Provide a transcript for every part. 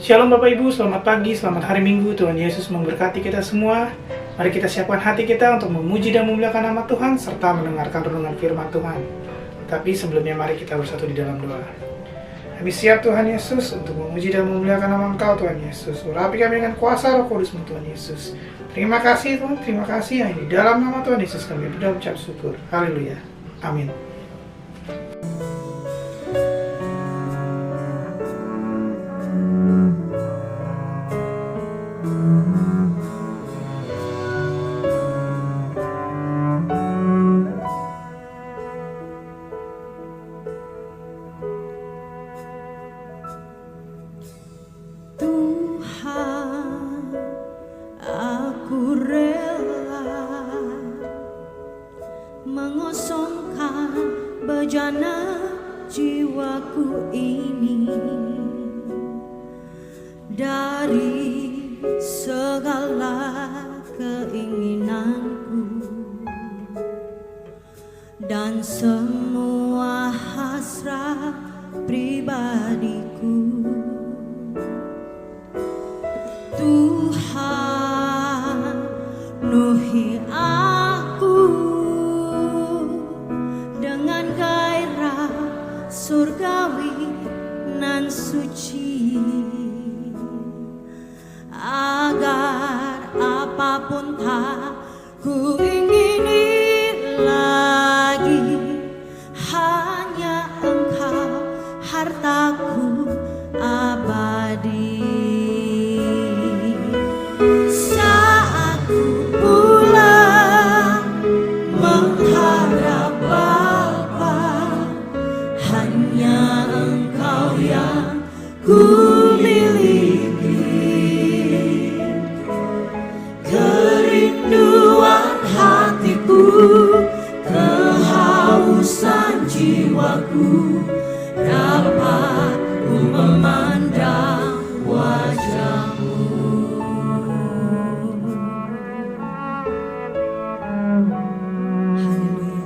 Shalom Bapak Ibu, selamat pagi, selamat hari Minggu. Tuhan Yesus memberkati kita semua. Mari kita siapkan hati kita untuk memuji dan memuliakan nama Tuhan serta mendengarkan renungan firman Tuhan. Tapi sebelumnya mari kita bersatu di dalam doa. Kami siap Tuhan Yesus untuk memuji dan memuliakan nama Engkau Tuhan Yesus. Urapi kami dengan kuasa Roh Kudus-Mu Tuhan Yesus. Terima kasih Tuhan, terima kasih. Di dalam nama Tuhan Yesus kami berdoa ucap syukur. Haleluya. Amin. Mengosongkan bejana jiwaku ini dari segala keinginanku dan semua hasrat pribadiku. Tuhan, penuhi aku dengan gairah surgawi nan suci, agar apapun tak ku ingini lagi, hanya Engkau hartaku abadi. Saat ku pulang menghadap Bapa, hanya Engkau yang ku miliki. Kerinduan hatiku, kehausan jiwaku, dapat ku memandang wajah-Mu. Haleluya.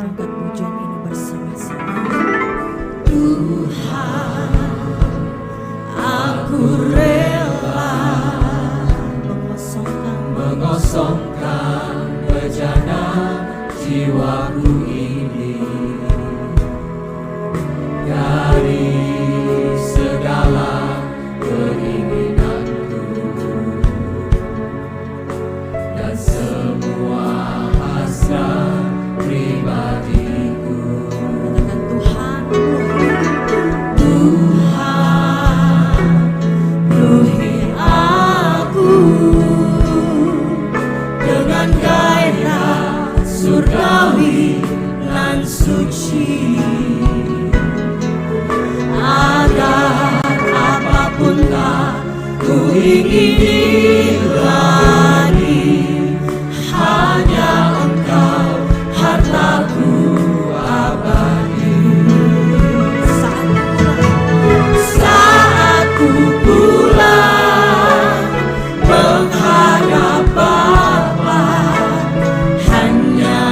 Angkat pujian ini bersama-sama. Tuhan, aku rela mengosongkan bejana jiwaku ini dari segala keinginanku dan semua hasrat pribadiku. Katakan Tuhan, Tuhan, penuhi aku dengan gairah surgawi nan suci, agar apapun tak ku ingini lagi, hanya Engkau hartaku abadi. Saat ku pulang menghadap Bapa, hanya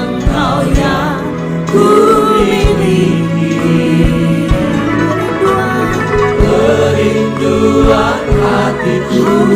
Engkau yang ku miliki. Kerinduan hatiku,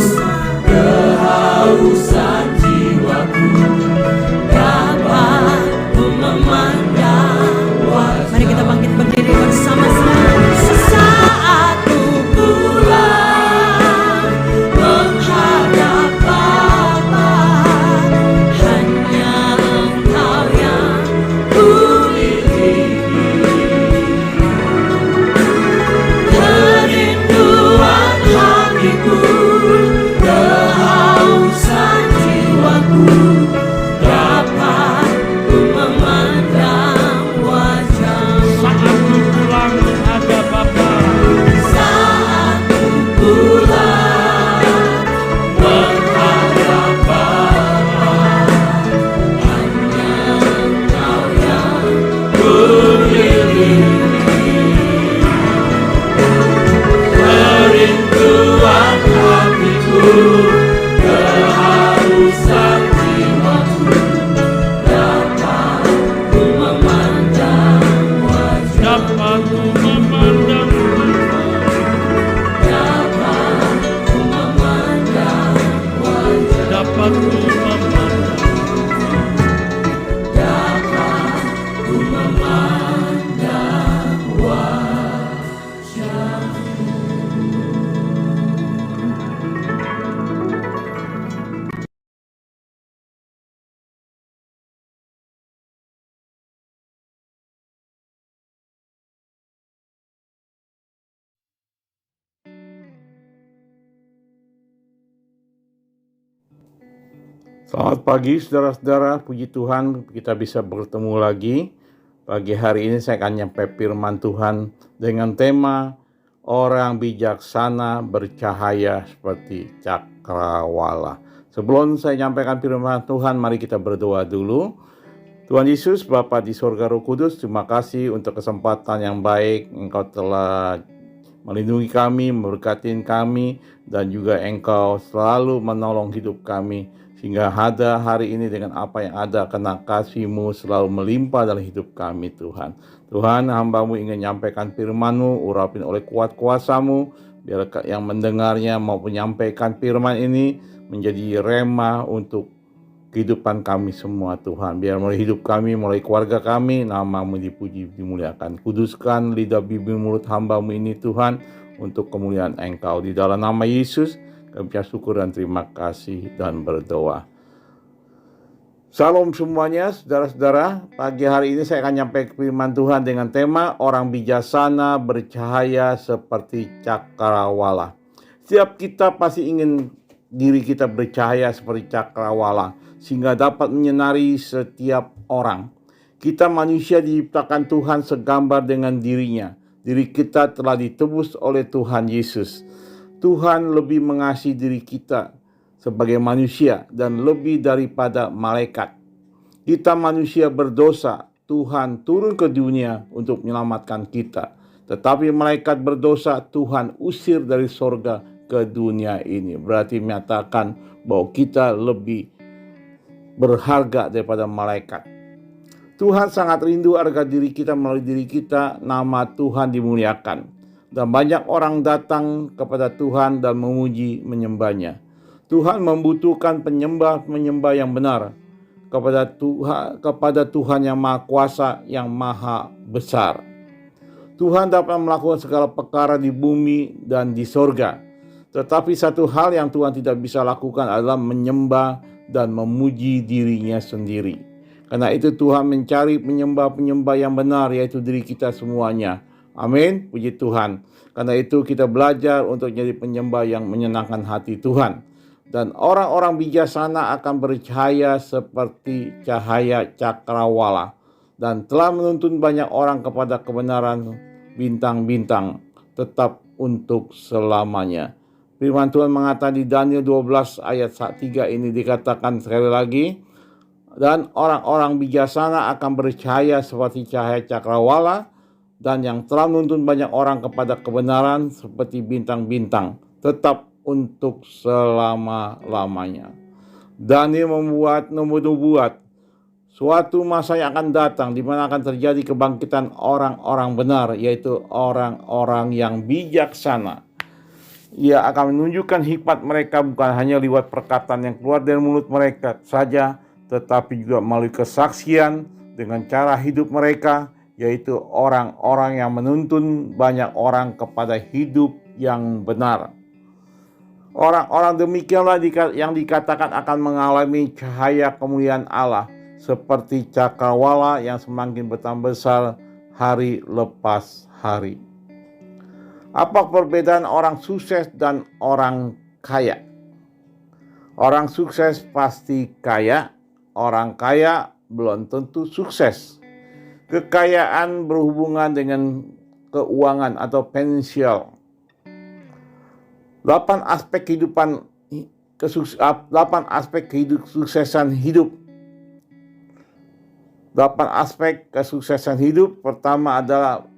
Selamat pagi saudara-saudara, puji Tuhan kita bisa bertemu lagi. Pagi hari ini saya akan nyampe firman Tuhan dengan tema orang bijaksana bercahaya seperti cakrawala. Sebelum saya nyampaikan firman Tuhan, mari kita berdoa dulu. Tuhan Yesus, Bapa di sorga Roh Kudus, terima kasih untuk kesempatan yang baik. Engkau telah melindungi kami, memberkati kami, dan juga Engkau selalu menolong hidup kami. Sehingga ada hari ini dengan apa yang ada, karena kasih-Mu selalu melimpah dalam hidup kami Tuhan. Tuhan, hamba-Mu ingin menyampaikan firman-Mu, urapin oleh kuat kuasa-Mu, biar yang mendengarnya maupun menyampaikan firman ini menjadi rema untuk kehidupan kami semua Tuhan. Biar mulai hidup kami, mulai keluarga kami, nama-Mu dipuji, dimuliakan. Kuduskan lidah bibir mulut hamba-Mu ini Tuhan, untuk kemuliaan Engkau. Di dalam nama Yesus, kami ucap syukur dan terima kasih dan berdoa. Salam semuanya saudara-saudara. Pagi hari ini saya akan nyampaikan firman Tuhan dengan tema orang bijaksana bercahaya seperti cakrawala. Setiap kita pasti ingin diri kita bercahaya seperti cakrawala, sehingga dapat menyinari setiap orang. Kita manusia diciptakan Tuhan segambar dengan dirinya. Diri kita telah ditebus oleh Tuhan Yesus. Tuhan lebih mengasihi diri kita sebagai manusia dan lebih daripada malaikat. Kita manusia berdosa, Tuhan turun ke dunia untuk menyelamatkan kita. Tetapi malaikat berdosa, Tuhan usir dari sorga ke dunia ini. Berarti menyatakan bahwa kita lebih berharga daripada malaikat. Tuhan sangat rindu agar diri kita, melalui diri kita, nama Tuhan dimuliakan. Dan banyak orang datang kepada Tuhan dan memuji menyembahnya. Tuhan membutuhkan penyembah yang benar kepada Tuhan yang Maha Kuasa, yang Maha Besar. Tuhan dapat melakukan segala perkara di bumi dan di sorga. Tetapi satu hal yang Tuhan tidak bisa lakukan adalah menyembah dan memuji dirinya sendiri. Karena itu Tuhan mencari penyembah yang benar, yaitu diri kita semuanya. Amin, puji Tuhan. Karena itu kita belajar untuk jadi penyembah yang menyenangkan hati Tuhan. Dan orang-orang bijaksana akan bercahaya seperti cahaya cakrawala, dan telah menuntun banyak orang kepada kebenaran bintang-bintang tetap untuk selamanya. Firman Tuhan mengatakan di Daniel 12 ayat 3 ini dikatakan sekali lagi, dan orang-orang bijaksana akan bercahaya seperti cahaya cakrawala, dan yang telah menuntun banyak orang kepada kebenaran seperti bintang-bintang tetap untuk selama-lamanya. Daniel membuat suatu masa yang akan datang di mana akan terjadi kebangkitan orang-orang benar, yaitu orang-orang yang bijaksana. Ia akan menunjukkan hikmat mereka bukan hanya lewat perkataan yang keluar dari mulut mereka saja, tetapi juga melalui kesaksian dengan cara hidup mereka, yaitu orang-orang yang menuntun banyak orang kepada hidup yang benar. Orang-orang demikianlah yang dikatakan akan mengalami cahaya kemuliaan Allah, seperti cakrawala yang semakin bertambah besar hari lepas hari. Apa perbedaan orang sukses dan orang kaya? Orang sukses pasti kaya, orang kaya belum tentu sukses. Kekayaan berhubungan dengan keuangan atau finansial. 8 aspek kesuksesan hidup. 8 aspek kesuksesan hidup. Pertama adalah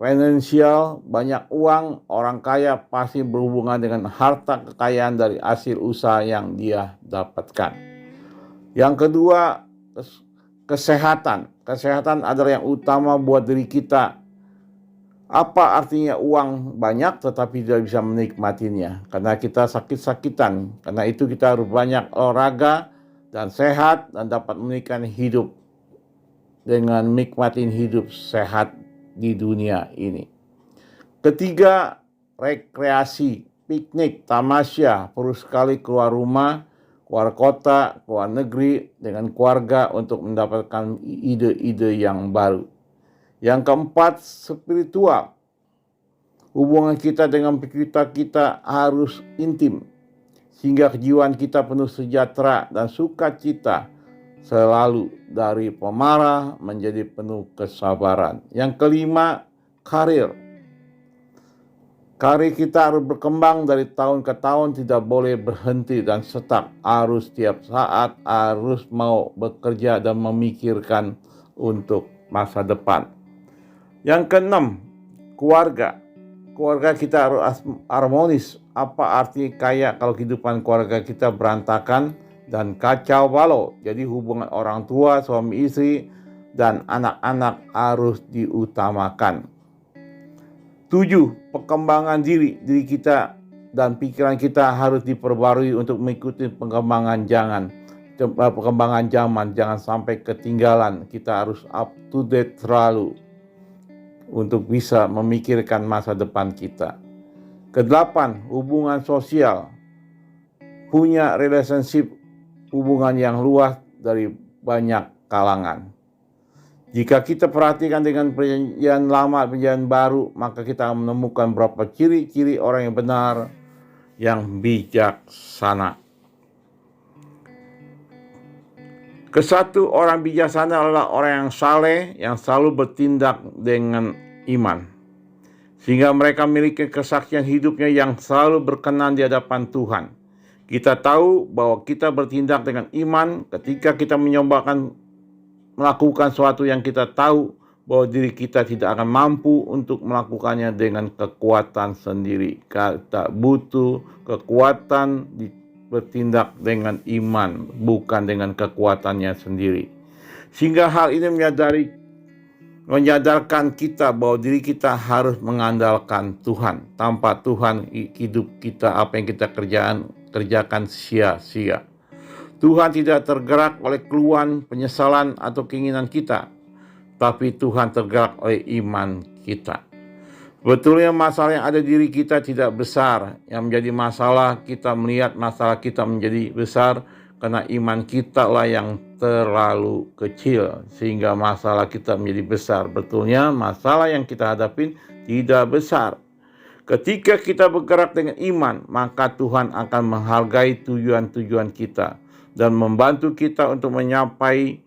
finansial, banyak uang. Orang kaya pasti berhubungan dengan harta kekayaan dari hasil usaha yang dia dapatkan. Yang kedua, kesehatan. Kesehatan adalah yang utama buat diri kita. Apa artinya uang banyak tetapi tidak bisa menikmatinya? Karena kita sakit-sakitan. Karena itu kita harus banyak olahraga dan sehat dan dapat menikmati hidup dengan nikmatin hidup sehat di dunia ini. Ketiga, rekreasi, piknik, tamasya, perlu sekali keluar rumah, keluar kota, keluar negeri dengan keluarga untuk mendapatkan ide-ide yang baru. Yang keempat, spiritual. Hubungan kita dengan kita harus intim. sehingga kejiwaan kita penuh sejahtera dan sukacita selalu, dari pemarah menjadi penuh kesabaran. Yang kelima, karir. Karir kita harus berkembang dari tahun ke tahun, tidak boleh berhenti dan stuck. Harus setiap saat, harus mau bekerja dan memikirkan untuk masa depan. Yang keenam, keluarga. Keluarga kita harus harmonis. Apa arti kaya kalau kehidupan keluarga kita berantakan dan kacau balau? Jadi hubungan orang tua, suami istri, dan anak-anak harus diutamakan. 7. Perkembangan diri kita dan pikiran kita harus diperbarui untuk mengikuti perkembangan zaman. Jangan sampai ketinggalan. Kita harus up to date selalu untuk bisa memikirkan masa depan kita. Kedelapan, hubungan sosial. Punya relationship, hubungan yang luas dari banyak kalangan. Jika kita perhatikan dengan perjanjian lama, perjanjian baru, maka kita akan menemukan beberapa ciri-ciri orang yang benar, yang bijaksana. Kesatu, orang bijaksana adalah orang yang saleh, yang selalu bertindak dengan iman, sehingga mereka memiliki kesaksian hidupnya yang selalu berkenan di hadapan Tuhan. Kita tahu bahwa kita bertindak dengan iman ketika kita melakukan sesuatu yang kita tahu bahwa diri kita tidak akan mampu untuk melakukannya dengan kekuatan sendiri. Kita butuh kekuatan bertindak dengan iman, bukan dengan kekuatannya sendiri. Sehingga hal ini menyadarkan kita bahwa diri kita harus mengandalkan Tuhan. Tanpa Tuhan, hidup kita, apa yang kita kerjakan sia-sia. Tuhan tidak tergerak oleh keluhan, penyesalan, atau keinginan kita, tapi Tuhan tergerak oleh iman kita. Betulnya masalah yang ada di diri kita tidak besar. Yang menjadi masalah, kita melihat masalah kita menjadi besar karena iman kita lah yang terlalu kecil, sehingga masalah kita menjadi besar. Betulnya masalah yang kita hadapin tidak besar. Ketika kita bergerak dengan iman, maka Tuhan akan menghargai tujuan-tujuan kita dan membantu kita untuk mencapai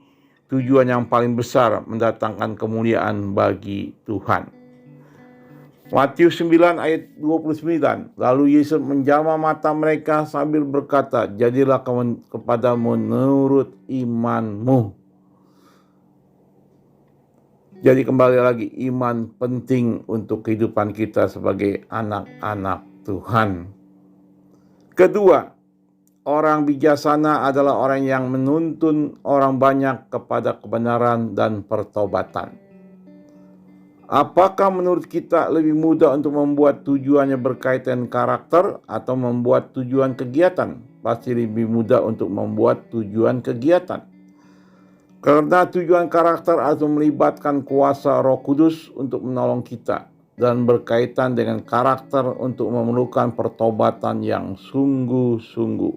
tujuan yang paling besar, mendatangkan kemuliaan bagi Tuhan. Matius 9 ayat 29. Lalu Yesus menjamah mata mereka sambil berkata, jadilah kepadamu menurut imanmu. Jadi kembali lagi, iman penting untuk kehidupan kita sebagai anak-anak Tuhan. Kedua, orang bijaksana adalah orang yang menuntun orang banyak kepada kebenaran dan pertobatan. Apakah menurut kita lebih mudah untuk membuat tujuannya berkaitan karakter atau membuat tujuan kegiatan? Pasti lebih mudah untuk membuat tujuan kegiatan. Karena tujuan karakter atau melibatkan kuasa Roh Kudus untuk menolong kita, dan berkaitan dengan karakter untuk memerlukan pertobatan yang sungguh-sungguh.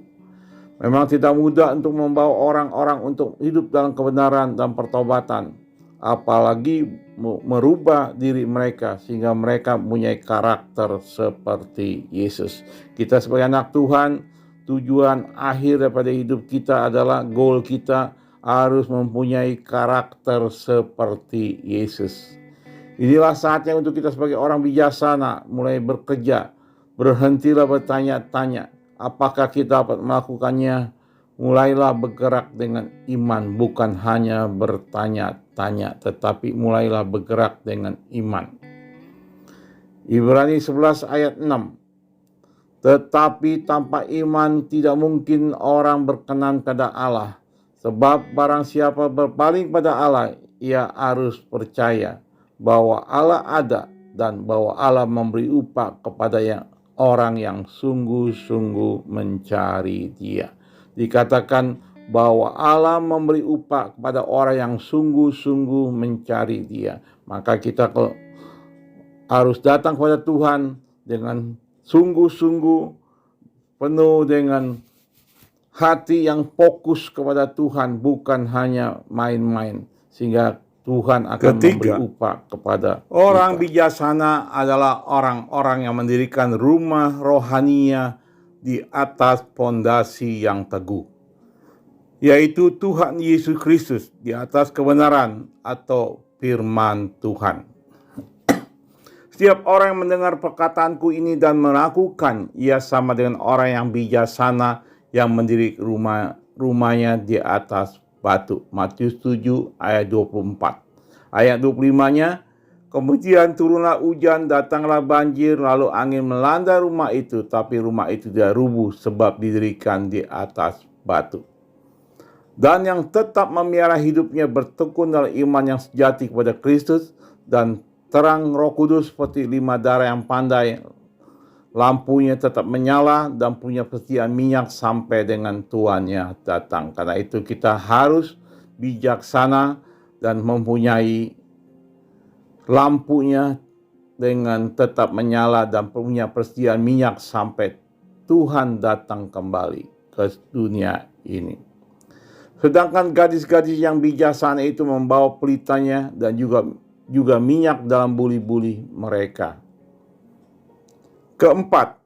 Memang tidak mudah untuk membawa orang-orang untuk hidup dalam kebenaran dan pertobatan, apalagi merubah diri mereka sehingga mereka mempunyai karakter seperti Yesus. Kita sebagai anak Tuhan, tujuan akhir daripada hidup kita adalah goal kita harus mempunyai karakter seperti Yesus. Inilah saatnya untuk kita sebagai orang bijaksana mulai bekerja. Berhentilah bertanya-tanya, apakah kita dapat melakukannya? Mulailah bergerak dengan iman, bukan hanya bertanya-tanya, tetapi mulailah bergerak dengan iman. Ibrani 11 ayat 6. Tetapi tanpa iman tidak mungkin orang berkenan pada Allah. Sebab barang siapa berpaling pada Allah, ia harus percaya bahwa Allah ada dan bahwa Allah memberi upah kepada orang yang sungguh-sungguh mencari Dia. Dikatakan bahwa Allah memberi upah kepada orang yang sungguh-sungguh mencari Dia. Maka kita harus datang kepada Tuhan dengan sungguh-sungguh, penuh dengan hati yang fokus kepada Tuhan, bukan hanya main-main, sehingga Tuhan akan memberi upah kepada orang kita. Bijaksana adalah orang-orang yang mendirikan rumah rohania di atas pondasi yang teguh, yaitu Tuhan Yesus Kristus di atas kebenaran atau firman Tuhan. Setiap orang yang mendengar perkataanku ini dan melakukan, ia sama dengan orang yang bijaksana yang mendirikan rumahnya di atas batu. Matius 7 ayat 24. Ayat 25-nya, kemudian turunlah hujan, datanglah banjir, lalu angin melanda rumah itu, tapi rumah itu tidak rubuh sebab didirikan di atas batu. Dan yang tetap memelihara hidupnya bertekun dalam iman yang sejati kepada Kristus dan terang Roh Kudus seperti 5 darah yang pandai, lampunya tetap menyala dan punya persediaan minyak sampai dengan tuannya datang. Karena itu kita harus bijaksana dan mempunyai lampunya dengan tetap menyala dan punya persediaan minyak sampai Tuhan datang kembali ke dunia ini. Sedangkan gadis-gadis yang bijaksana itu membawa pelitanya dan juga minyak dalam buli-buli mereka. Keempat,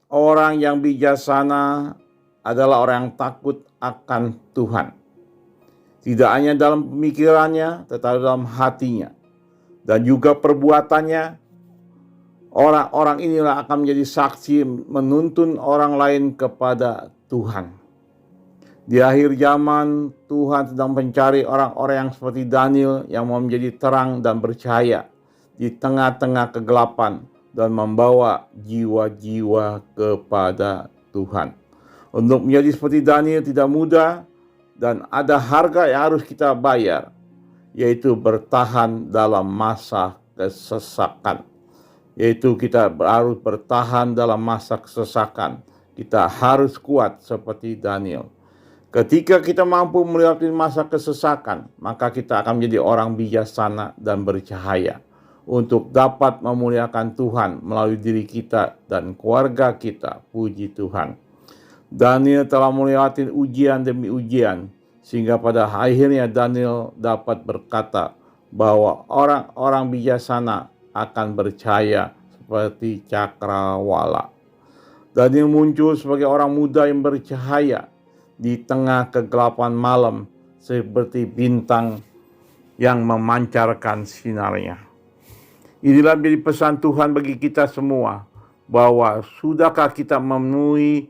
orang yang bijaksana adalah orang yang takut akan Tuhan. Tidak hanya dalam pemikirannya, tetapi dalam hatinya. Dan juga perbuatannya, orang-orang inilah akan menjadi saksi menuntun orang lain kepada Tuhan. Di akhir zaman, Tuhan sedang mencari orang-orang yang seperti Daniel yang mau menjadi terang dan bercahaya di tengah-tengah kegelapan dan membawa jiwa-jiwa kepada Tuhan. Untuk menjadi seperti Daniel tidak mudah dan ada harga yang harus kita bayar, yaitu bertahan dalam masa kesesakan. Yaitu kita harus bertahan dalam masa kesesakan. Kita harus kuat seperti Daniel. Ketika kita mampu melewati masa kesesakan, maka kita akan menjadi orang bijaksana dan bercahaya untuk dapat memuliakan Tuhan melalui diri kita dan keluarga kita. Puji Tuhan. Daniel telah melewati ujian demi ujian, sehingga pada akhirnya Daniel dapat berkata bahwa orang-orang bijaksana akan bercahaya seperti cakrawala. Daniel muncul sebagai orang muda yang bercahaya di tengah kegelapan malam seperti bintang yang memancarkan sinarnya. Inilah menjadi pesan Tuhan bagi kita semua, bahwa sudahkah kita memenuhi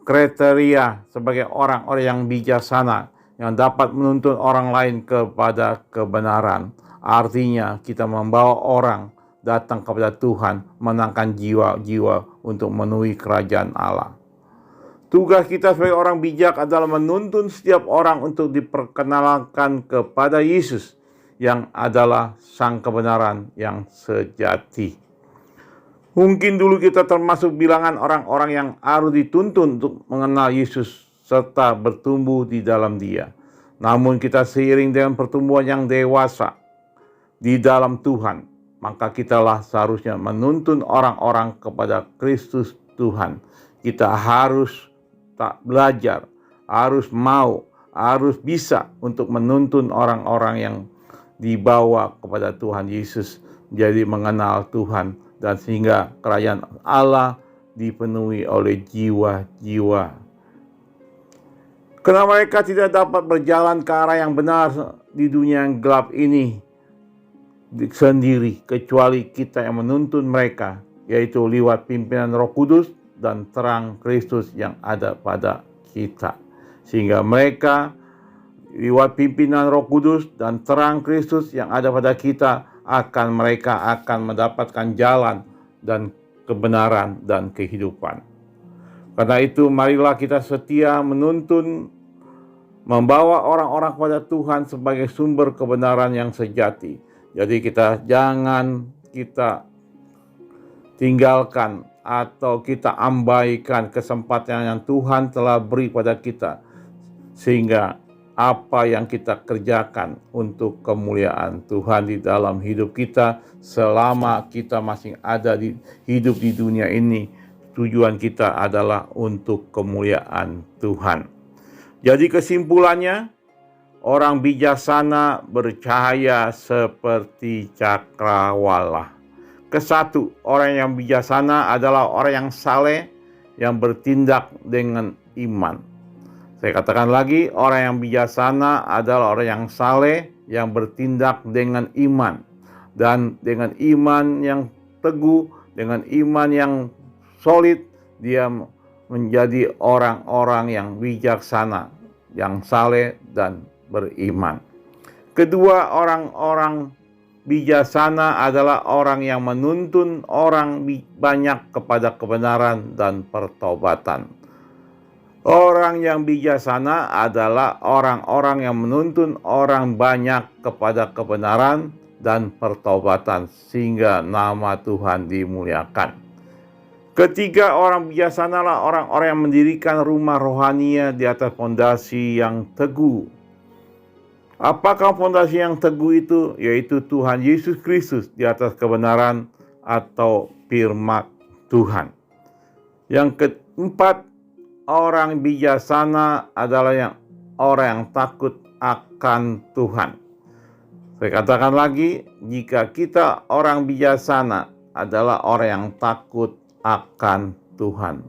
kriteria sebagai orang-orang yang bijaksana yang dapat menuntun orang lain kepada kebenaran. Artinya kita membawa orang datang kepada Tuhan, menangkan jiwa-jiwa untuk memenuhi kerajaan Allah. Tugas kita sebagai orang bijak adalah menuntun setiap orang untuk diperkenalkan kepada Yesus yang adalah sang kebenaran yang sejati. Mungkin dulu kita termasuk bilangan orang-orang yang harus dituntun untuk mengenal Yesus serta bertumbuh di dalam Dia. Namun kita seiring dengan pertumbuhan yang dewasa di dalam Tuhan, maka kitalah seharusnya menuntun orang-orang kepada Kristus Tuhan. Kita harus belajar, harus mau, harus bisa untuk menuntun orang-orang yang dibawa kepada Tuhan Yesus jadi mengenal Tuhan, dan sehingga kerajaan Allah dipenuhi oleh jiwa-jiwa. Karena mereka tidak dapat berjalan ke arah yang benar di dunia yang gelap ini sendiri, kecuali kita yang menuntun mereka, yaitu lewat pimpinan Roh Kudus dan terang Kristus yang ada pada kita. Sehingga mereka lewat pimpinan Roh Kudus dan terang Kristus yang ada pada kita, mereka akan mendapatkan jalan dan kebenaran dan kehidupan. Karena itu marilah kita setia menuntun, membawa orang-orang kepada Tuhan sebagai sumber kebenaran yang sejati. Jadi jangan kita tinggalkan atau kita abaikan kesempatan yang Tuhan telah beri pada kita, sehingga apa yang kita kerjakan untuk kemuliaan Tuhan di dalam hidup kita selama kita masih ada hidup di dunia ini, tujuan kita adalah untuk kemuliaan Tuhan. Jadi kesimpulannya, orang bijaksana bercahaya seperti cakrawala. Kesatu, orang yang bijaksana adalah orang yang saleh, yang bertindak dengan iman. Saya katakan lagi, orang yang bijaksana adalah orang yang saleh, yang bertindak dengan iman. Dan dengan iman yang teguh, dengan iman yang solid, dia menjadi orang-orang yang bijaksana, yang saleh dan beriman. Kedua, orang-orang bijaksana adalah orang yang menuntun orang banyak kepada kebenaran dan pertobatan. Orang yang bijaksana adalah orang-orang yang menuntun orang banyak kepada kebenaran dan pertobatan, sehingga nama Tuhan dimuliakan. Ketiga, orang bijaksana adalah orang-orang yang mendirikan rumah rohania di atas fondasi yang teguh. Apakah fondasi yang teguh itu? Yaitu Tuhan Yesus Kristus di atas kebenaran atau firman Tuhan. Yang keempat, orang bijaksana adalah orang yang takut akan Tuhan. Saya katakan lagi, jika kita orang bijaksana adalah orang yang takut akan Tuhan.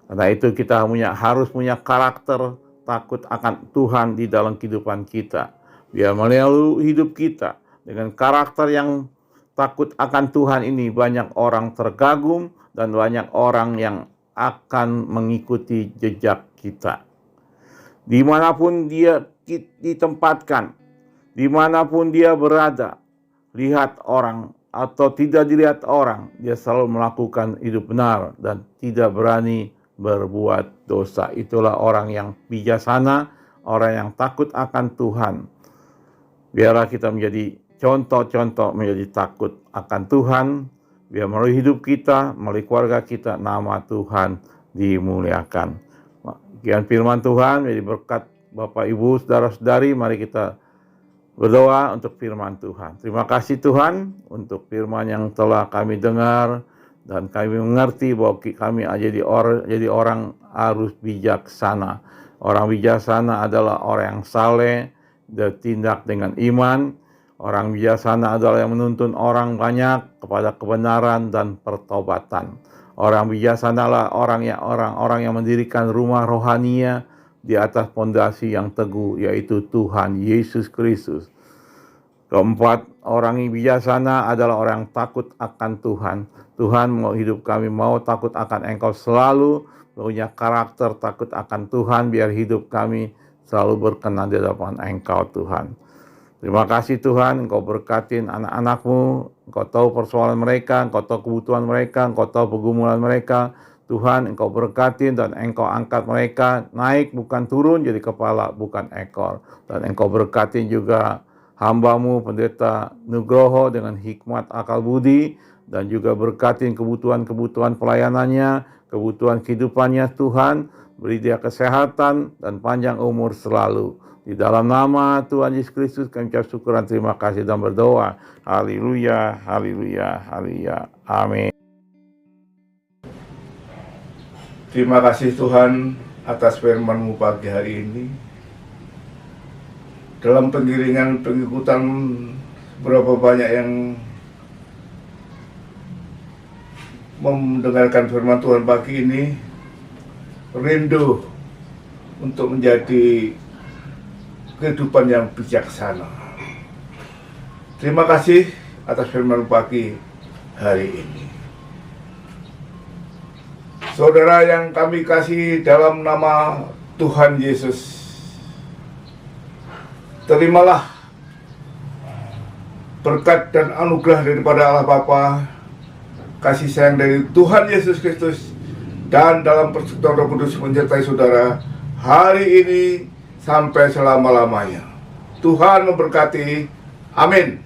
Karena itu kita harus punya karakter takut akan Tuhan di dalam kehidupan kita. Biar melalui hidup kita dengan karakter yang takut akan Tuhan ini, banyak orang terkagum dan banyak orang yang akan mengikuti jejak kita. Dimanapun dia ditempatkan, dimanapun dia berada, lihat orang atau tidak dilihat orang, dia selalu melakukan hidup benar dan tidak berani berbuat dosa. Itulah orang yang bijaksana, orang yang takut akan Tuhan. Biarlah kita menjadi contoh-contoh menjadi takut akan Tuhan. Biar melalui hidup kita, melalui keluarga kita, nama Tuhan dimuliakan. Sekian firman Tuhan, jadi berkat Bapak Ibu, saudara-saudari, mari kita berdoa untuk firman Tuhan. Terima kasih Tuhan untuk firman yang telah kami dengar, dan kami mengerti bahwa kami jadi orang harus bijaksana. Orang bijaksana adalah orang yang saleh, bertindak dengan iman. Orang bijaksana adalah yang menuntun orang banyak kepada kebenaran dan pertobatan. Orang bijaksana adalah orang-orang yang mendirikan rumah rohania di atas fondasi yang teguh, yaitu Tuhan Yesus Kristus. Keempat, orang yang bijaksana adalah orang yang takut akan Tuhan. Tuhan mau hidup kami mau takut akan Engkau, selalu punya karakter takut akan Tuhan, biar hidup kami selalu berkenan di hadapan Engkau Tuhan. Terima kasih Tuhan, Engkau berkatin anak-anak-Mu, Engkau tahu persoalan mereka, Engkau tahu kebutuhan mereka, Engkau tahu pergumulan mereka. Tuhan, Engkau berkatin dan Engkau angkat mereka naik bukan turun, jadi kepala bukan ekor. Dan Engkau berkatin juga hamba-Mu Pendeta Nugroho dengan hikmat akal budi, dan juga berkatin kebutuhan-kebutuhan pelayanannya, kebutuhan kehidupannya Tuhan. Beri dia kesehatan dan panjang umur selalu. Di dalam nama Tuhan Yesus Kristus kami ucap syukur dan terima kasih dan berdoa. Haleluya, haleluya, haleluya. Amin. Terima kasih Tuhan atas firman-Mu pagi hari ini. Dalam pengiringan pengikutan berapa banyak yang mendengarkan firman Tuhan pagi ini, rindu untuk menjadi kehidupan yang bijaksana. Terima kasih atas firman pagi hari ini. Saudara yang kami kasih dalam nama Tuhan Yesus, terimalah berkat dan anugerah daripada Allah Bapa, kasih sayang dari Tuhan Yesus Kristus, dan dalam persekutuan Roh Kudus menyertai saudara hari ini sampai selama-lamanya. Tuhan memberkati. Amin.